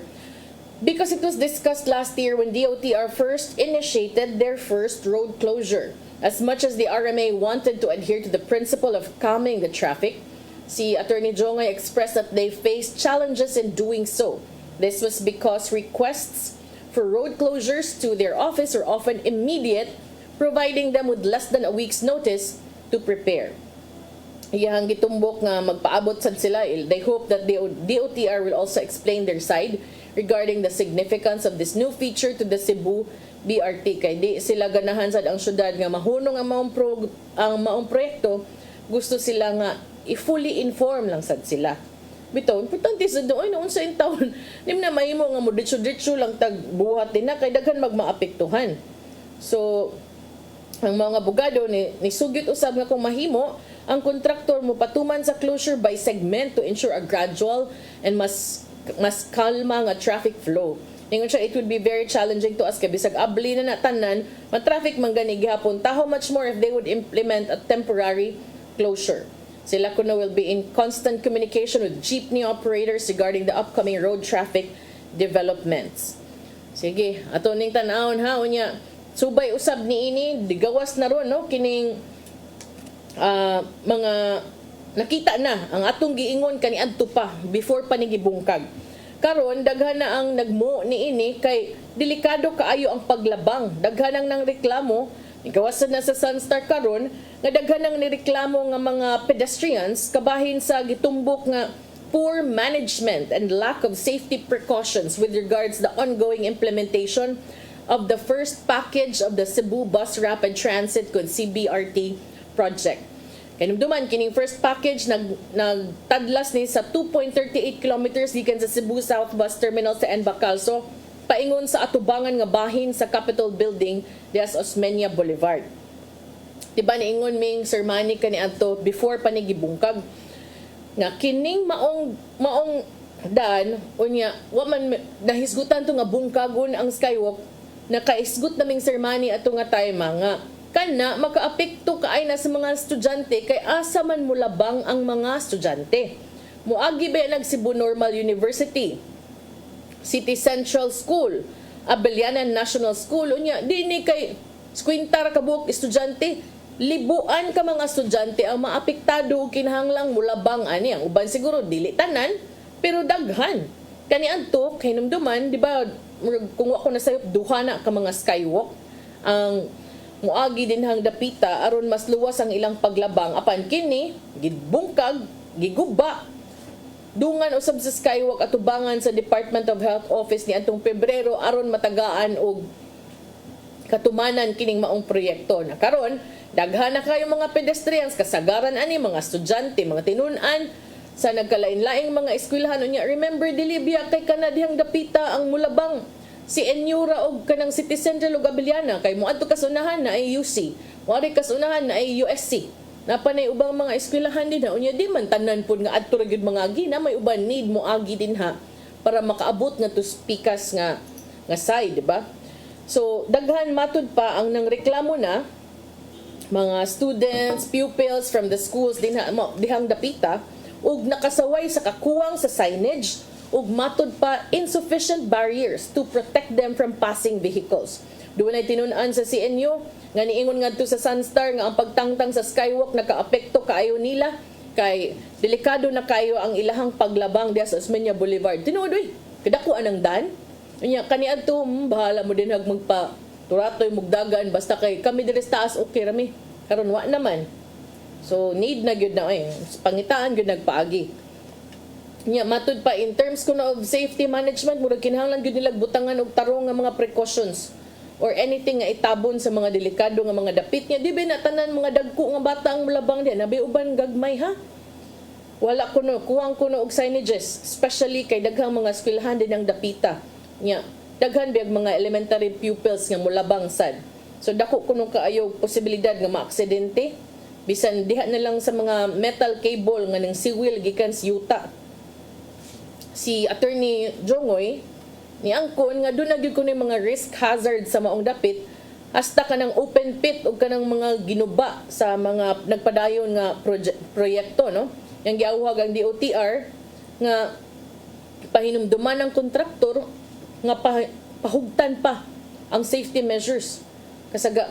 Speaker 3: because it was discussed last year when DOTR first initiated their first road closure. As much as the RMA wanted to adhere to the principle of calming the traffic, si Attorney Jongoy expressed that they faced challenges in doing so. This was because requests for road closures to their office are often immediate, providing them with less than a week's notice to prepare. Iyahang gitumbok nga magpaabot sad sila. They hope that the DOTR will also explain their side regarding the significance of this new feature to the Cebu BRT. Kay di sila ganahan sad ang syudad nga mahunong ang maong proyekto, gusto sila nga i-fully inform lang sad sila. Bitaw, importante sa doon, noon sa intawon, nim na mahimo nga mo ditso-ditso lang tagbuhat din na, kay daghan magmaapektuhan. So, ang mga abogado ni sugit usab nga kung mahimo, ang kontraktor mo patuman sa closure by segment to ensure a gradual and mas kalma nga traffic flow. Ingon siya, it would be very challenging to us kay bisag abli na natanan, ma-traffic man gani gihapon. How much more if they would implement a temporary closure? Sila kuno will be in constant communication with jeepney operators regarding the upcoming road traffic developments. Sige, ato ning tan-awon ha, unya subay usab ni ini digawas na ron, no, kining mga nakita na ang atong giingon kaniadto pa before pa ni gibungkag. Karon daghan na ang nagmo ni ini kay delikado kaayo ang paglabang. Daghan ang nang reklamo, gawasan na sa Sunstar karon nga daghan ang nireklamo nga mga pedestrians kabahin sa gitumbok nga poor management and lack of safety precautions with regards the ongoing implementation of the first package of the Cebu Bus Rapid Transit kun CBRT project. Kanumduman kining first package nagtadlas ni sa 2.38 kilometers gikan sa Cebu South Bus Terminal sa Bacalso paingon sa atubangan nga bahin sa Capitol Building dias Osmeña Boulevard. Diba niingon ming Sir Manny kaniadto before pa ni gibungkag nga kining maong dan unya wa man nahisgutan to nga bungkagon ang skywalk nakaisgut naming Sir Manny ato nga time nga kana makaapekto kaay na sa mga estudyante kay asa man mulabang ang mga estudyante. Muagi ba nag Cebu Normal University, City Central School, Abelianan National School, unya di ni kay 50 ka buok estudyante, libuan ka mga estudyante ang maapektado ug kinahanglang mulabang ani. Ang uban siguro dili tanan pero daghan. Kani adto kay hinumduman, di ba, kung ako nasayop duha na ka mga skywalk ang muagi din hang dapita aron mas luwas ang ilang paglabang apan kini gibungkag giguba dungan usab sa skywalk atubangan sa Department of Health Office ni atong Pebrero aron matagaan og katumanan kining maong proyekto. Na karon daghan na kayo mga pedestrians, kasagaran ani mga estudyante, mga tinun-an sa nagkalain-laing mga eskwelahan unya. Remember Dilibya kay kanadihang dapita ang mulabang si Enyura og kanang City Central ug Abeliana kay moadto kasunahan na ay UC, moadto kasunahan na ay USC. Napanay ubang mga eskwelahan din ha. Unya di man tanan pud nga adto ra gyud mga agi na may uban need mo agi din ha para makaabot nga to pikas nga side, di ba? So daghan matud pa ang nangreklamo na mga students, pupils from the schools din ha, dihang dapita ug nakasaway sa kakuwang sa signage ug matud pa insufficient barriers to protect them from passing vehicles. Doon ay tinun-an sa CNU nga niingon ngadto sa Sunstar nga ang pagtangtang sa skywalk nakaapekto kaayo nila kay delikado na kayo ang ilahang paglabang diha sa Osmeña Boulevard. Tinuod oy, kadako anang dan. Unya kaniadto bahala mo din hag magpa turatoy mugdagan basta kay kami diri sa taas okay rami. Karon wa naman. So need na gyud na oy, pangitaan gyud nagpaagi. Nya matud pa in terms kuno of safety management murag kinahanglan gyud nila butangan og tarong nga mga precautions or anything nga itabon sa mga delikado nga mga dapit nya. Di ba na tanan mga dagko nga bata ang mulabang diha, nabi uban gagmay ha. Wala kuno kuwang kuno og signages, especially kay daghang mga eskwelahan din ang dapita. Nya daghan biag mga elementary pupils nga mulabang sad. So dako kuno kaayo posibilidad nga maaksidente bisan diha na lang sa mga metal cable nga ning siwil gikan sa yuta. Si Attorney Jongoy ni angkon nga doon nagyud kuno mga risk hazard sa maong dapit hasta kanang open pit o kanang mga ginuba sa mga nagpadayon nga proyekto, no? Yang giawhag ang DOTR nga pahinumduman ng kontraktor nga pahugtan pa ang safety measures.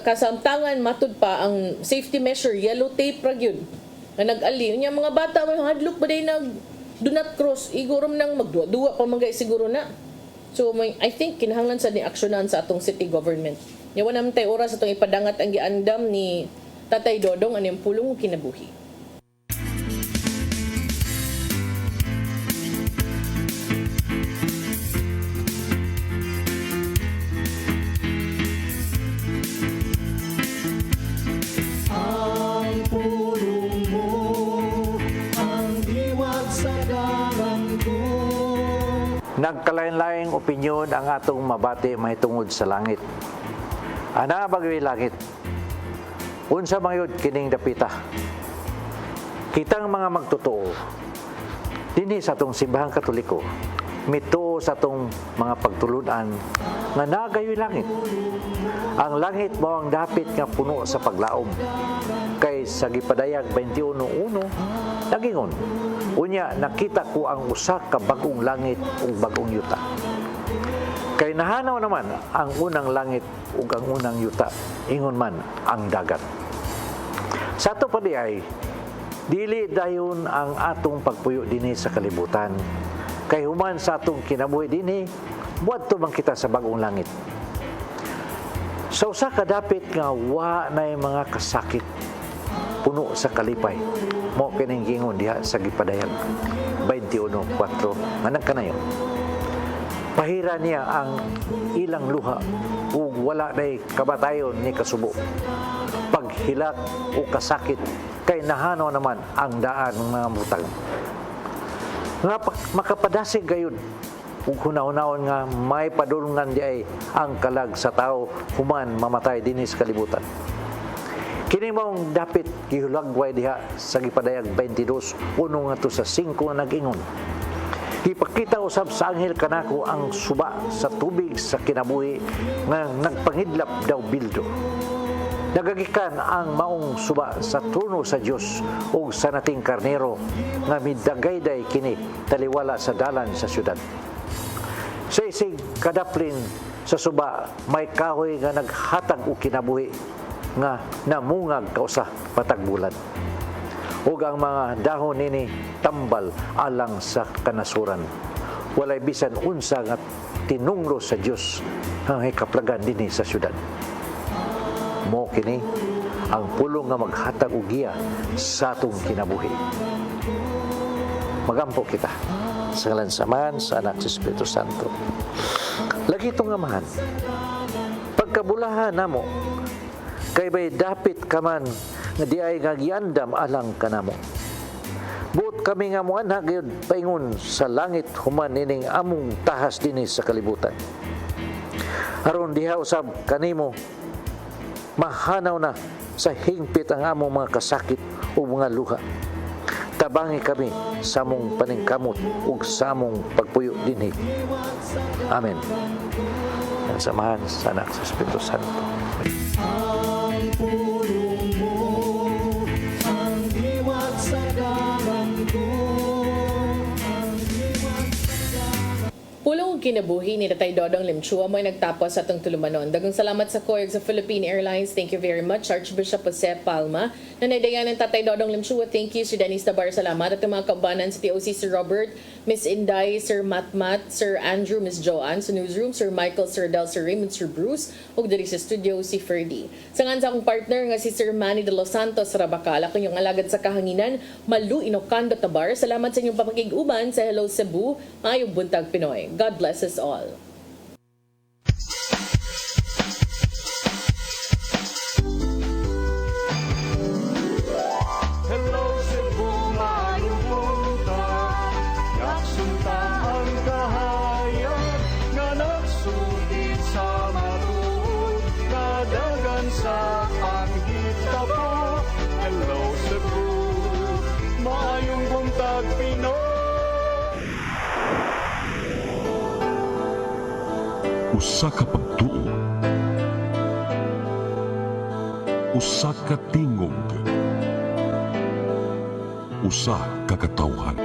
Speaker 3: Kasamtangan matud pa ang safety measure yellow tape ra gyud nga nag-ali unya mga bata may hadlok ba day nag do not cross igurom nang magduwa pa magay siguro na. So I think kinahanglan sa ni-aksyonan sa atong city government. Yawa naman tayo oras atong ipadangat ang giandam ni Tatay Dodong ang pulong kinabuhi.
Speaker 2: Ang pulong mo, ang diwag sa ko.
Speaker 1: Nagkalain-laing opinyon ang atong mabati mahitungod sa langit. Ana bagay langit. Unsa mayud kining dapita. Kitang mga magtotoo dinhi sa atong simbahang Katoliko, mituo sa atong mga pagtulunan nga nagayoy langit. Ang langit mao ang dapit nga puno sa paglaom. Kay sa gipadayag 21:1 nagingon, unya nakita ko ang usa ka bag-ong langit ug bag-ong yuta. Kay nahanaw naman ang unang langit ug ang unang yuta, ingon man ang dagat. Sa ato pa ay dili dayon ang atong pagpuyo dinhi sa kalibutan. Kay human sa atong kinabuhi dinhi, buadto man kita sa bag-ong langit. Sa usa ka dapit nga wa nay mga kasakit, puno sa kalipay. Mo kining gingon diha sa gipadayag 21:4 nga nagkanayon. Pahira niya ang ilang luha ug wala nay kabatayon ni kasubo. Paghilak o kasakit kay nahanaw naman ang daan ng mga butang. Nga makapadasig gayud ug hunaw-hunawon nga may padulungan di ay ang kalag sa tao human mamatay dinhi sa kalibutan. Kini maong dapit gihulagway diha sa gipadayag 22:1 ngadto sa 5 nga nag-ingon. Ipakita usab sa anghel kanako ang suba sa tubig sa kinabuhi nga nagpangidlap daw bildo. Nagagikan ang maong suba sa trono sa Dios ug sa nating karnero nga midagayday kini taliwala sa dalan sa syudad. Sa isig kadaplin sa suba may kahoy nga naghatag og kinabuhi nga namungag kausa patag bulan. Ug ang mga dahon nini tambal alang sa kanasuran. Walay bisan unsa nga tinungro sa Dios ang kaplagan dinhi sa syudad. Mo kini ang pulong nga maghatag og giya sa atong kinabuhi. Magampo kita sa ngalan sa Ama, sa Anak, sa Espiritu Santo. Lagi itong amahan. Pagkabulahan namo, kay bay dapit ka man nga di ay nga giandam alang kanamo. Buot kami nga mo anak gyud paingon sa langit human ining among tahas dinhi sa kalibutan. Aron diha usab kanimo mahanaw na sa hingpit ang among mga kasakit o mga luha. Tabangi kami sa among paningkamot ug sa among pagpuyo dinhi. Amen. Ang samahan sa Anak sa Espiritu Santo.
Speaker 2: Ang pulong mo, ang diwat sa dalan ko.
Speaker 3: Pulong kinabuhi ni Tatay Dodong Limchua mo ay nagtapos sa atong tulumanon. Daghang salamat sa COIG sa Philippine Airlines. Thank you very much. Archbishop Jose Palma. Nanaydayan ng Tatay Dodong Limchua. Thank you. Sir Dennis Tabar, salamat. At ang mga kaubanan sa TOC, Sir Robert, Miss Inday, Sir Matmat, Sir Andrew, Miss Joanne, sa newsroom, Sir Michael, Sir Del, Sir Raymond, Sir Bruce, ug diri sa studio si Ferdy. Sa ngan sa akong partner nga si Sir Manny de los Santos Rabacal, ako yung alagad sa kahanginan, Malu Inocando Tabar. Salamat sa inyong papakig-uban sa Hello Cebu. Maayong buntag Pinoy. God bless us all.
Speaker 2: Hello Cebu, maayong buntag. Nagsunta ang kahayag nga nagsulid sa matuod, nadagan sa anggit tapo. Hello Cebu, maayong buntag Pinoy.
Speaker 4: Usa ka pagtuo, usa ka tingog, usa ka katawhan.